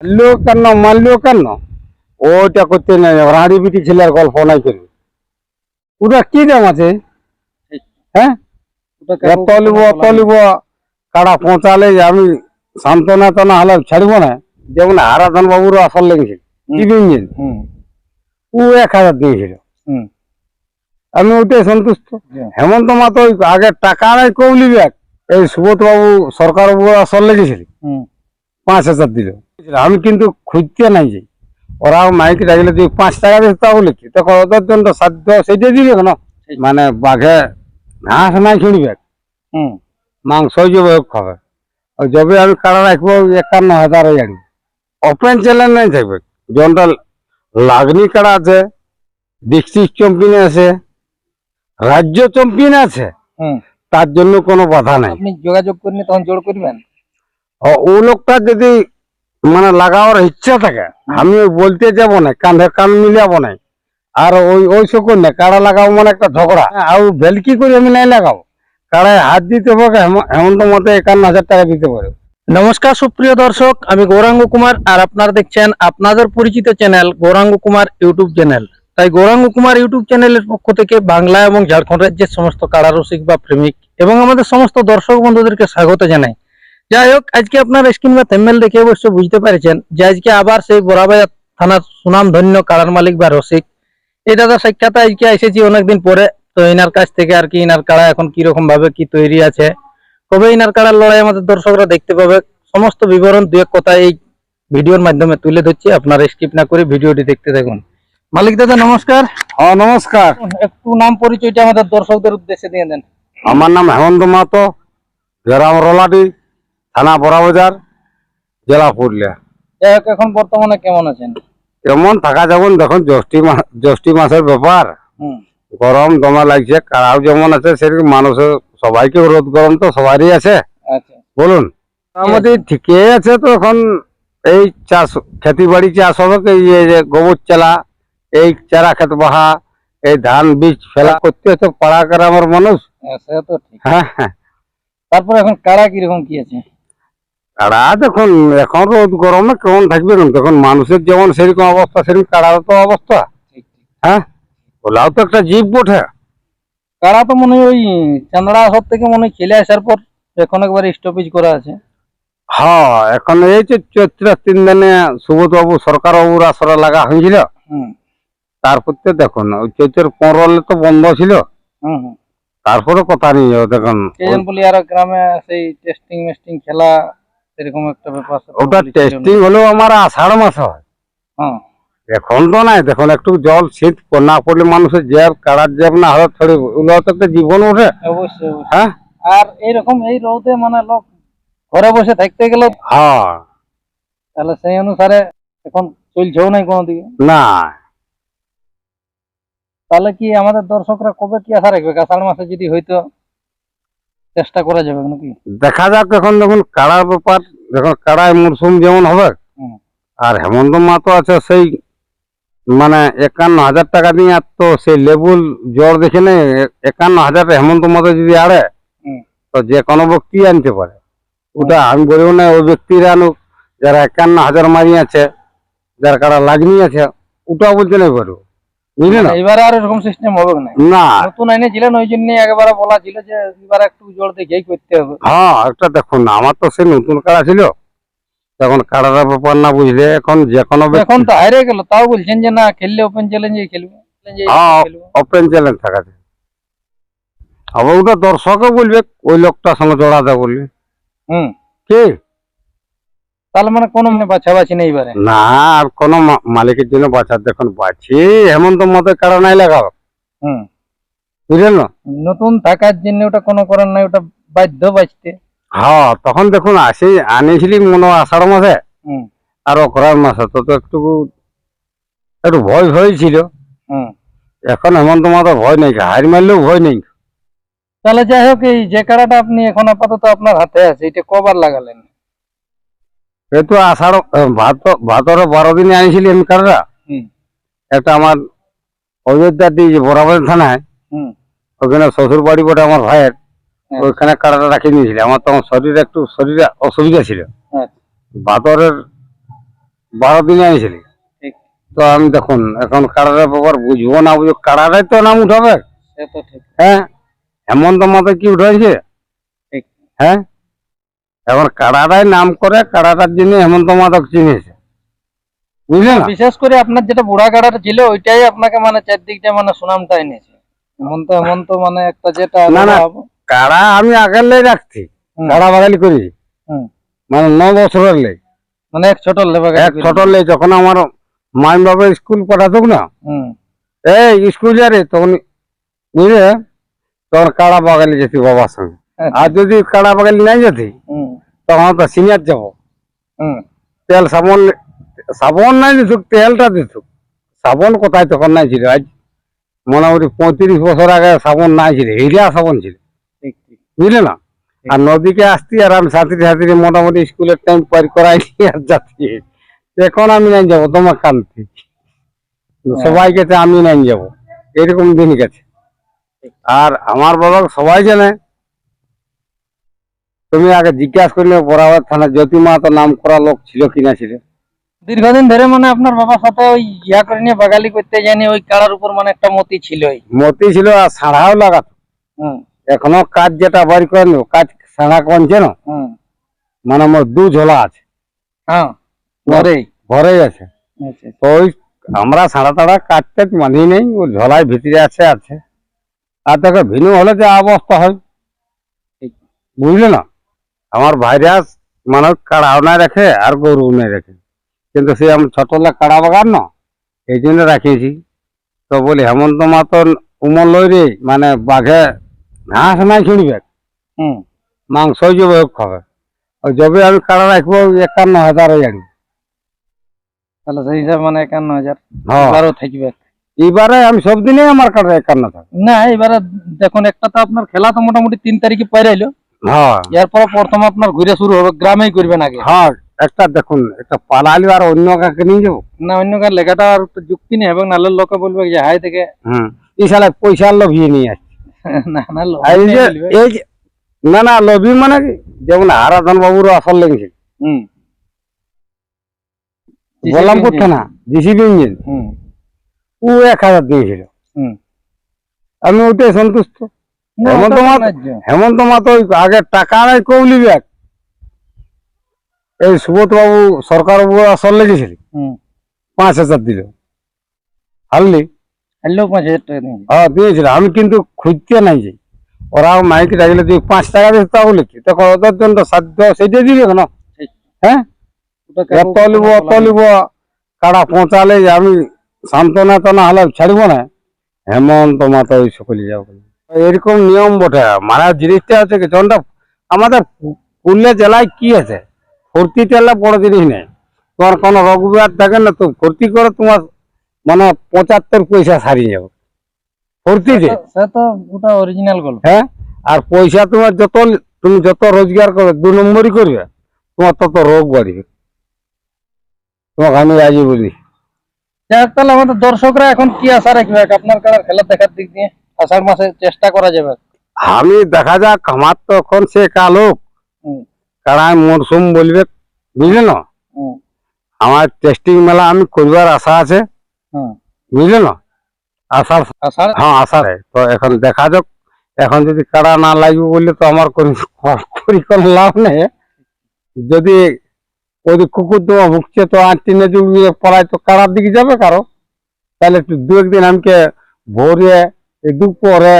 মারলো কেন মারলো কেন ওটা করতে নাই, রাঁড়ি বিটি ছেলের গল্প নাই করবে। ওটা কি দাম আছে? হ্যাঁ, এত লিব অত লিব, কাড়া পৌঁছালে যে আমি সান্ত্বনা তো না হলে ছাড়ব না। যেমন আরাধন বাবুর আসল লেগেছিল টিভি ইঞ্জিন, ও 1000 দিয়েছিল, আমি ওটাই সন্তুষ্ট। হেমন্ত মাতো আগে টাকা নাই কৌলি ব্যাগ, এই সুবোধ বাবু সরকার বাবু আসল লেগেছিল 5000 দিল। আমি কিন্তু খুঁজতে নাই যাই, ওরা মাইক ডাকলে তুই 5 টাকা দিস তা বলেছি, তখন ওদের জন্য সাধ্য সেইটা দিবে কেন? মানে বাঘে ঘাস নাই ছিঁড়বে, মাংস যাবে খাবে। ওই যবে আমি কাড়া রাখবো 51,000 আনবো, ওপেন চ্যালেঞ্জ নাই থাকবে। জনটা লাগনি কাড়া আছে, ডিস্ট্রিক্ট চ্যাম্পিয়ন আছে, রাজ্য চ্যাম্পিয়ন আছে, তার জন্য কোনো বাধা নাই। আপনি যোগাযোগ করেন তখন জোর করবেন। ও লোকটা যদি মানে লাগাওয়ার ইচ্ছা থাকে, আমি ওই বলতে যাব না, কাঁধে কান মিলাবো না। আর ওই সকল না, কাড়া লাগাবো মানে একটা ঝগড়া, আর ভেলকি করে আমি নাই লাগাবো। কাড়ায় হাত দিতে হবে, হেমন্ত মতে 51,000 টাকা দিতে পারে। নমস্কার সুপ্রিয় দর্শক, আমি গৌরাঙ্গ কুমার আর আপনারা দেখছেন আপনাদের পরিচিত channel Gauranga Kumar YouTube channel. তাই গৌরাঙ্গ কুমার ইউটিউব চ্যানেলের পক্ষ থেকে বাংলা এবং ঝাড়খণ্ড রাজ্যের সমস্ত কাড়া রসিক বা প্রেমিক এবং আমাদের সমস্ত দর্শক বন্ধুদেরকে স্বাগত জানাই। যাই হোক, আজকে আপনারা স্ক্রিন বা থাম্বনেল দেখে অবশ্য বুঝতে পেরেছেন যে আজকে আবার সেই বড়াবাজার থানার সুনামধন্য কাড়ার মালিক বা রসিক এই দাদা সাক্ষাতে আজকে এসেছি অনেকদিন পরে। তো এনার কাছ থেকে আর কি এনার কাড়া এখন কিরকম ভাবে কি তৈরি আছে, কবে ইনার কাড়ার লড়াই আমাদের দর্শকরা দেখতে পাবে, সমস্ত বিবরণ দু এক কথা এই ভিডিওর মাধ্যমে তুলে ধরছি। আপনারা স্কিপ না করে ভিডিওটি দেখতে থাকুন। মালিক দাদা নমস্কার। হ্যাঁ নমস্কার, একটু নাম পরিচয়টা আমাদের দর্শকদের উদ্দেশ্যে দিয়ে দেন। আমার নাম হেমন্ত মাহাতো, গ্রাম রলাটি, থানা বড়াবাজার, জেলা পুরুলিয়া। যাই হোক, এখন বর্তমানে কেমন আছেন? কেমন থাকা যাবেন, দেখুন জ্যৈষ্ঠী মাসের ব্যাপার, গরম দমা লাগছে। কারাও যেমন আছে সেরকম মানুষের সবাইকে রোদ গরম তো সবারই আছে। আচ্ছা, বলুন, আমাদের ঠিকই আছে। তো এখন এই চাষ, খেতি বাড়ি চাষ হবে, এই যে গোবর চালা, এই চারা খেত বাহা, এই ধান বীজ ফেলা করতে হচ্ছে পাড়া গ্রামের মানুষ। সে তো ঠিক। হ্যাঁ হ্যাঁ, তারপর এখন কাড়া কিরকম কি আছে? কাড়া দেখুন এখন রোদ গরমে কেমন থাকবে, দেখুন মানুষের যেমন সেরকম অবস্থা, সেরকম কাড়ারও তো অবস্থা। ঠিক ঠিক। হ্যাঁ, ওলাও তো একটা জীব বটে। কাড়া তো মনে হয় ওই চান্দড়া হাট থেকে মনে হয় খেলে আসার পর এখন একবার স্টপেজ করা আছে। হ্যাঁ, এখন এই যে চৈত্র 3 দিনে সুবোধ বাবু সরকার বাবুর আসরে লাগা হয়েছিল। তারপর তো দেখুন ওই চৈত্রের 15 তো বন্ধ ছিল। তারপরে কথা নেই, দেখুন কেজন বলি আর গ্রামে সেই টেস্টিং মেস্টিং খেলা এরকম একটা ব্যাপার ওটা টেস্টিং হলেও আমার আষাঢ় মাস হয়, হ্যাঁ। এখন তো নাই। দেখুন একটু জল শীত না পড়লে মানুষের জেব কাড়ার জেব না হলে থোড়ি ওগুলো তো একটা জীবন ওঠে। অবশ্যই অবশ্যই। হ্যাঁ, আর এইরকম এই রোদে মানে লোক ঘরে বসে থাকতে গেলে হ্যাঁ, তাহলে সেই অনুসারে এখন চলছেও নাই কোনো দিকে। না তাহলে কি আমাদের দর্শকরা কবে কি আশা রাখবে? আষাঢ় মাসে যদি হয়তো চেষ্টা করা যাবে নাকি? দেখা যাক। এখন দেখুন কাড়ার ব্যাপার, দেখুন কাড়ায় মরশুম যেমন হবে, আর হেমন্ত মাতো আছে সেই মানে 51,000 টাকা দিয়ে, আর তো সেই লেবুল জ্বর দেখে নেই 51,000 হেমন্ত মাতো যদি আড়ে তো যে কোনো ব্যক্তি আনতে পারে। ওটা আমি বলবো না ওই ব্যক্তিরা আনুক যারা 51,000 মারি আছে, যার কাড়া লাগনি আছে, ওটাও বলতে নাই পারবো, বুঝলি না? এবারে আর এরকম সিস্টেম হবে না। না, নতুন আইনে ছিলেন ওই জন্য একবারে বলা ছিল যে এবার একটু জোর দেখেই করতে হবে। হ্যাঁ একটা দেখুন না, আমার তো সে নতুন কাড়া ছিল, তখন কাড়ার ব্যাপার না বুঝলে এখন যে কোনো এখন তো হারিয়ে গেল, তাও বলছেন যে না খেললে ওপেন চ্যালেঞ্জে খেলবে। হ্যাঁ, ওপেন চ্যালেঞ্জ থাকাছে। আবার ওটা দর্শকও বলবে ওই লোকটার সঙ্গে জড়াতে বলবে কি, তাহলে মানে কোনো বাছাবাছি নেই এবারে। না আর কোন মালিকের জন্য বাঁচার, দেখুন বাঁচি হেমন্ত মতের কারণ নাই লাগাও, বুঝলেন না? নতুন থাকার জন্য ওটা কোনো করার নাই, ওটা বাধ্য বাঁচতে। হ্যাঁ, তখন দেখুন আনিয়েছিলি মনে হয় আষাঢ় মাসে আর অগ্রহায়ণ মাসে, তো একটু একটু ভয় ভয় ছিল। এখন হেমন্ত মাথা ভয় নেই, হার মারলেও ভয় নেই। তাহলে যাই হোক, এই যে কাড়াটা আপনি এখন আপাতত আপনার হাতে আছে, এটা কবার লাগালেন? এই তো আষাঢ় ভাদর 12 দিনে আনিয়েছিলি আমি কাররা। একটা আমার অযোধ্যা দিয়ে বরাবর থানায়, ওখানে শ্বশুর বাড়ি বটে আমার ভাইয়ের, ওইখানে কাড়াটা রাখি নিয়েছিল। আমার তখন শরীরে অসুবিধা ছিল। ভাদরের 12 দিনে আনিছিলি। ঠিক। তো আমি দেখুন এখন কাড়াটার ব্যাপার বুঝবো না বুঝবো, কাড়াটাই তো নাম উঠাবে। সে তো ঠিক। হ্যাঁ, হেমন্ত মাথা কি উঠাইছে? ঠিক। হ্যাঁ, এখন কাড়াটাই নাম করে, কাড়াটার জন্য হেমন্ত মাধব চিনেছে, বুঝলে না? বিশেষ করে আপনার যেটা বুড়া কাড়াটা ছিল ওইটাই আপনাকে মানে চারদিকটা মানে সুনামটা এনেছে। হেমন্ত হেমন্ত মানে একটা যেটা না না, কাড়া আমি আগের লাই রাখছি, হুম। কাড়া বাগালি করি, হুম। মানে 9 বছরের লাই। মানে এক ছোট লেবার এক ছোট লাই যখন আমার মাই বাবা স্কুল পাঠাতুক না, হুম। এই স্কুল যারে তখন বুঝলে, তখন কাড়া বাগালি যেতি বাবার সঙ্গে। আর যদি কাড়া বাগালি নাই যেতি হুম। তখন তো সিনিয়র যাবো। হুম। তেল সাবন, সাবন নাই দিতুক, তেলটা দিতুক। সাবন কোথায় তখন নাই ছিল, আজ মোটামুটি 35 বছর আগে সাবন নাই ছিল, হিরিয়া সাবন ছিল, ঠিক ঠিক। বুঝলে না? আর নদীকে আসতি আর আমি সাথে সাথে মোটামুটি স্কুলের টাইম পার করাই নিয়ে আর যাচ্ছি। এখন আমি নাই যাবো তোমার কান্তি, সবাই গেছে আমি নাই যাবো, এরকম দিন গেছে। আর আমার বাবা সবাই জানে। তুমি আগে জিজ্ঞাসা করলে বরাবর থানা জ্যোতিমা তো নাম করা লোক ছিল কিনা ছিল। দীর্ঘদিন ধরে মানে আপনার বাবার সাথে ওই ইয়া করে নিয়ে বাগালি করতে যায়নি, ওই কাড়ার উপর মানে একটা মতি ছিলই। মতি ছিল আর সাড়াও লাগাতো। হুম। এখনো কাজ যেটা বাড়ি করেন কাজ সাড়া কনছে না, হুম। মানে আমার 2 ঝোলা আছে, হ্যাঁ ঘরেই। ঘরেই আছে। আচ্ছা। তো ওই আমরা সাড়া তাড়া কাটতে মানি নেই, ওই ঝোলায় ভিতরে আছে আছে। আর দেখো ভিনু হলে যে অবস্থা হয়, ঠিক। বুঝলে না? আমার ভাইরাস মানে কাড়াও নাই রাখে আর গরু নাই রাখে, কিন্তু সে আমি ছোটলা কাড়া বাগান না, এই জন্য রাখিয়েছি। তো বলি হেমন্ত মাতন উমর লই রে, মানে বাঘে ঘাস নাই ছিঁড়বে, হুম। মাংসই যাবে খাবে। ওই যবে আমি কাড়া রাখবো 51,000 জানি। তাহলে সেই হিসাব মানে 51,000 হ্যাঁ, এবারও থাকবে। এবারে আমি সব দিনে আমার কাড়া 51 থাকে। না এবারে দেখুন একটা তো আপনার খেলা তো মোটামুটি 3 তারিখে পাইরাইলো। হ্যাঁ এরপর প্রথম আপনার ঘুরে শুরু হবে, গ্রামেই করবেন আগে। হ্যাঁ, একটা দেখুন একটা পালালি আর অন্য কাকে নিয়ে যাবো। না অন্য কার লেখাটা আর একটু যুক্তি নেই, এবং নালের লোকে বলবে যে হাই থেকে এই শালা পয়সার লোভিয়ে নিয়ে আসছে। না না লোক আর এই যে বলবে। এই যে না না লোভি মানে কি, যেমন আরাধন বাবুর আসল লেগেছে হুম। বললামপুর থানা জিসিবি ইঞ্জিন, হুম। ও 1,000 দিয়েছিল। হুম। আমি ওইটাই সন্তুষ্ট। না, হেমন্ত ওটা তো মাত ন্যায্য। হেমন্ত মাতো আগে টাকা নাই কৌলি ব্যাগ, এই সুবোধ বাবু সরকার বাবু আসল লেগেছিল, হুম। 5,000 দিল হারলি। হ্যালো 5,000 টাকা দিন। হ্যাঁ দিয়েছিল, আমি কিন্তু খুঁজতে নাই যাই। ওরা মাইক রাখলে তুই 5 টাকা দিস তা বলে কি, তখন ওদের জন্য সাধ্য সেটাই দিবে কেন? ঠিক। হ্যাঁ, ওটা কাকু এত লিব কোনো অত বলা নেই। লিব, কাড়া পৌঁছালে যে আমি সান্ত্বনা তো না হলে ছাড়বো না। হেমন্ত মাতা ওই সকলে যাও, এরকম নিয়ম বটে। মানে জিনিসটা হচ্ছে কি, যখনটা আমাদের পুরুলিয়া জেলায় কি আছে, ফুর্তি তেলে বড় জিনিস নেই। তোমার কোনো রোগ ব্যাধ থাকে না, তো ফুর্তি করে তোমার মানে 75 পয়সা সারিয়ে যাবে ফুর্তিতে। সে তো ওটা অরিজিনাল গল্প। হ্যাঁ, আর পয়সা তোমার যত, তুমি যত রোজগার করবে 2 নম্বরই করবে, তোমার তত রোগ বাড়বে। তোমাকে আমি আজই বলি। যাক তাহলে আমাদের দর্শকরা এখন কি আশা রাখবে আপনার কাড়ার খেলা দেখার দিক দিয়ে? আষাঢ় মাসে চেষ্টা করা যাবে। আমি দেখা যাক, আমার তো এখন সে কালো হুম। কাড়ায় মরশুম বলবে, বুঝলে না? হুম। আমার টেস্টিং মেলা আমি করবার আশা আছে, হুম। বুঝলে না? আষাঢ়, আষাঢ়। হ্যাঁ আষাঢ়ে। তো এখন দেখা যাক, এখন যদি কাড়া না লাগবে বললে তো আমার করি কোনো লাভ নেই। যদি ওই কুকুর তোমা ভুগছে তো আর টিনে যদি পড়ায় তো কাড়ার দিকে যাবে কারো, তাহলে একটু 2-1 দিন আমাকে ভোরে দুপুরে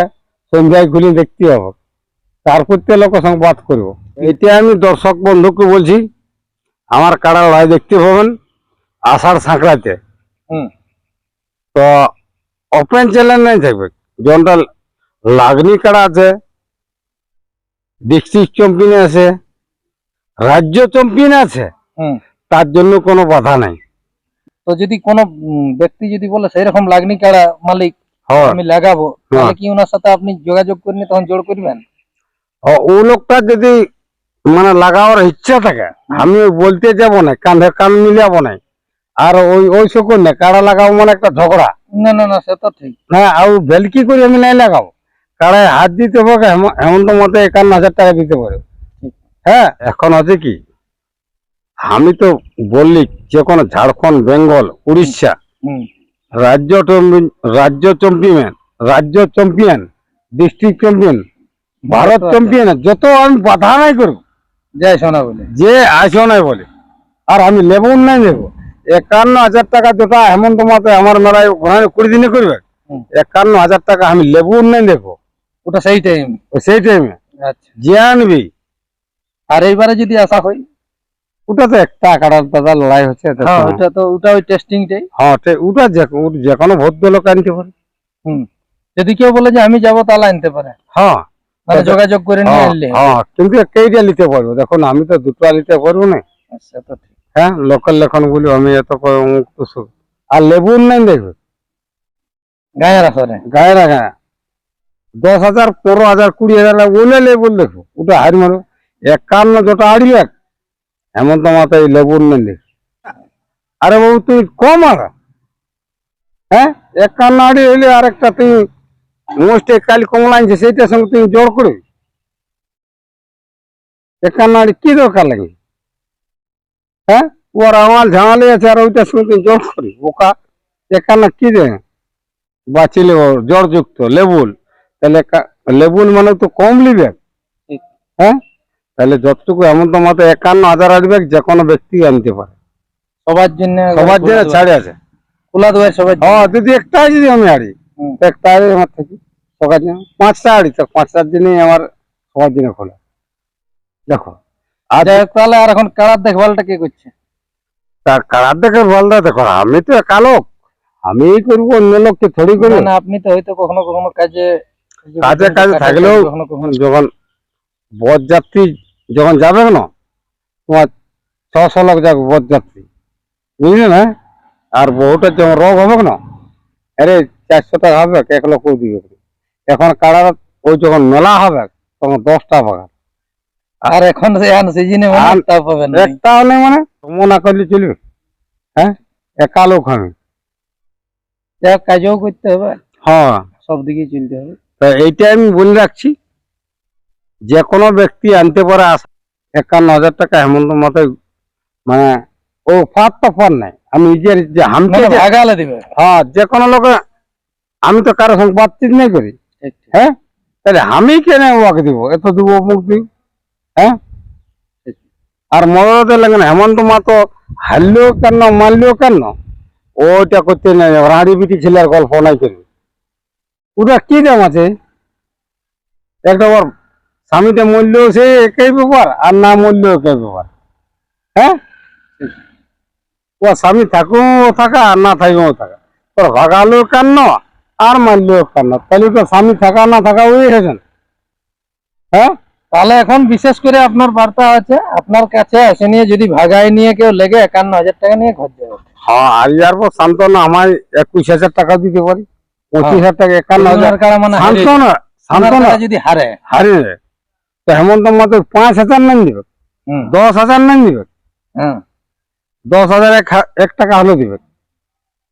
সন্ধ্যায় ঘুরে দেখতে হবে, তারপর তো লোকের সঙ্গে বাদ করবো। এটা আমি দর্শক বন্ধুকে বলছি, আমার কাড়া লড়াই দেখতে পাবেন আষাঢ় সাঁকড়াতে। হুম। তো ওপেন চ্যালেঞ্জ নাই থাকবে, যেমনটা লাগনি কাড়া আছে, ডিস্ট্রিক্ট চ্যাম্পিয়ন আছে, রাজ্য চ্যাম্পিয়ন আছে, হুম। তার জন্য কোনো বাধা নাই। তো যদি কোনো ব্যক্তি যদি বলে সেই রকম লাগনি কাড়া মালিক হ্যাঁ, আমি লাগাবো, তাহলে কি ওনার সাথে আপনি যোগাযোগ করে নিয়ে তখন জোর করবেন? ও লোকটা যদি মানে লাগাবার ইচ্ছা থাকে, আমি বলতে যাব না, কাঁধে কান মিলাবো না। আর ওই ওই সকল না, কাড়া লাগাবো মানে একটা ঝগড়া। না না না, সে তো ঠিক। হ্যাঁ, আর ভেলকি করে আমি নাই লাগাবো, কাড়ায় হাত দিতে হবে। হেমন্ত মতে 51,000 টাকা দিতে পারে। হ্যাঁ, এখন আছে কি, আমি তো বললি যে কোনো ঝাড়খণ্ড, বেঙ্গল, উড়িষ্যা হুম রাজ্য champion, district champion, Bharat champion, যত আমি বাধা নাই করবো, জয় সোনা বলে। যে আসো নাই বলে। আর আমি লেবু নাই দেবো 51,000 টাকা, যেটা হেমন্ত মাতে আমার মেলায় ওখানে 20 দিনে করবে, হুম। 51,000 টাকা আমি লেবু নাই দেবো ওটা সেই টাইম। সেই টাইমে। আচ্ছা, যে আনবি, আর এইবারে যদি আসা হয়? ওটা তো একটা কাটার দাদা লড়াই হচ্ছে এতে হ্যাঁ, তো। ওটা ওই টেস্টিংটাই। হ্যাঁ ওটা যে কোনো ভোট দলক আনতে পারে। হুম, যদি কেউ বলে যে আমি যাব তাহলে আনতে পারে, হ্যাঁ মানে যোগাযোগ করে নিয়ে হ্যাঁ আনলে। হ্যাঁ, কিন্তু কেইটা নিতে পারবো, দেখুন আমি তো দুটো নিতে পারবো না। আচ্ছা, তো ঠিক। হ্যাঁ, লোকাল লেখন বলি আমি এত অমুক তসুক। আর লেবু নাই দেখবে গায়ের আসরে গায়ের গায়ে 10,000, 15,000, 20,000 বলে লেবুর দেখো, ওটা হার মারো। 51 যেটা আড়িয়ে হেমন্ত মাথায় লেবুর নেই দেখ। আরে বাবু তুই কম আগা, হ্যাঁ 51 আড়ি হইলে আরেকটা তুই মোস্ট কাল কমলা আনছে সেইটার সঙ্গে তুই জোর করবি। 51 আড়ি কি দরকার লাগে? হ্যাঁ, ওর আমার ঝামালি আছে আর ওইটার সঙ্গে তুই জোর করি বোকা। 51 কি দে বাঁচিলে জড়যুক্ত লেবুল, তাহলে লেবুল মানে তো কম লিবে। ঠিক। হ্যাঁ, তাহলে যতটুকু হেমন্ত মাথায় 51,000 আনবে, যে কোনো ব্যক্তি আনতে পারে, সবার জন্য। সবার জন্য ছাড়ে আছে। খোলা দুয়ার সবার জন্য। হ্যাঁ, যদি একটা যদি আমি আড়ি, হুম। একটা আড়ি আমার থাকি সবার জন্য, 5টা আড়ি তো 5টার জন্যই আমার সবার জন্য খোলা। দেখো আর যাই হোক, তাহলে আর এখন কারার দেখভালটা কে করছে? তার কারার দেখে বলদা, দেখো আমি তো একালোক, আমিই করবো, অন্য লোককে থোড়ি না, করবো। না, আপনি তো হয়তো কখনো কখনো কাজে কাজে থাকলেও কখনো কখনো। যখন বরযাত্রী যখন যাবে না, তোমার 600 লোক যাবে বরযাত্রী, বুঝলে না? আর বহুটা যখন রোগ হবে না, আরে 400 টাকা হবে, 1 লক্ষ দিবে। এখন কারার ওই যখন মেলা হবে তখন 10টা বাগান, আর এখন সিজনে আর একটা পাবেন না। একটা হলে মানে মনে করলে চলবে। হ্যাঁ, একা লোক আমি। যাই হোক, কাজও করতে হবে, হ্যাঁ, সব দিকে চলতে হবে। তা এইটা আমি বলে রাখছি, যে কোনো ব্যক্তি আনতে পারে 51,000 টাকা হেমন্ত মাথায়, মানে ও ফার তো ফার নাই, আমি নিজের যে হামকে মানে ভাগালে দিবে। হ্যাঁ, যে কোনো লোকে, আমি তো কারো সঙ্গে বাতচিত নাই করি। ঠিক, ঠিক। হ্যাঁ, তাহলে আমি কেন ওকে দিব, এত দিব অমুক দিব? হ্যাঁ, আর মদতে লাগে না, হেমন্ত মাতো হারলেও কেন মারলেও কেন, ওইটা করতে নাই, রাঁড়ি বিটি ছেলের গল্প নাই করবি। ওটা কি দাম আছে? একটা ওর স্বামীতে মরলেও সে একই ব্যাপার, আর না মরলেও একই ব্যাপার। হ্যাঁ, ও স্বামী থাকুও থাকা আর না থাকুও থাকা, তোর ভাগালেও কেন আর মারলেও কেন, তাহলে তো স্বামী থাকা না থাকা ওই হয়েছে না। হ্যাঁ, তাহলে এখন বিশেষ করে আপনার বার্তা আছে, আপনার কাছে এসে নিয়ে যদি ভাগায় নিয়ে কেউ লেগে 51,000 টাকা নিয়ে ঘর যাবে। হ্যাঁ, আর ইয়ার পর সান্ত্বনা আমায় 21,000 টাকা দিতে পারি, 25,000 টাকা, 51,000 ওনার কারা মানে সান্ত্বনা, সান্ত্বনা ওনার যদি হারে। হারে তো হেমন্ত মাত্র 5,000 নাম দিবে, হুম। 10,000 নাম দিবে, হ্যাঁ, 10,000 1 টাকা হলে দিবে।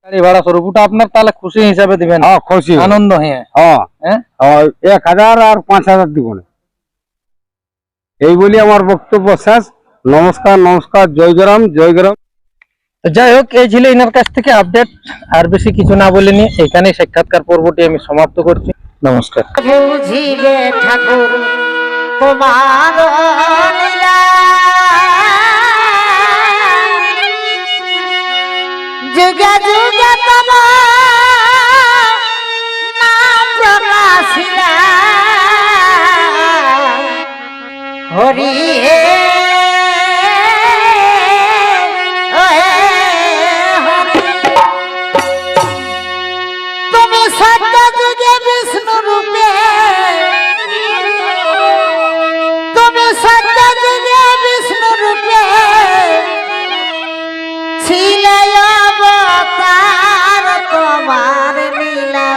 গাড়ি ভাড়া স্বরূপ ওটা আপনার তাহলে খুশি হিসাবে দিবেন, হ্যাঁ, খুশি আনন্দ হয়ে। হ্যাঁ, হ্যাঁ, 1,000 আর 5,000 দিব না। এই বলি আমার বক্তব্য শেষ। নমস্কার, নমস্কার, জয়গ্রাম, জয়গ্রাম। তো যাই হোক, এই ছিল এনার কাছ থেকে আপডেট। আর বেশি কিছু না বলে নিয়ে এখানেই সাক্ষাৎকার পর্বটি আমি সমাপ্ত করছি। নমস্কার। বুঝিবে ঠাকুর তোমার লীলা, যুগে যুগে তোমার নাম প্রকাশিলা, হরি হে তুমি সত্য যুগে বিষ্ণু রূপে, তুমি সত্য যুগে বিষ্ণু রূপে ছিলে অবতার, তোমার লীলা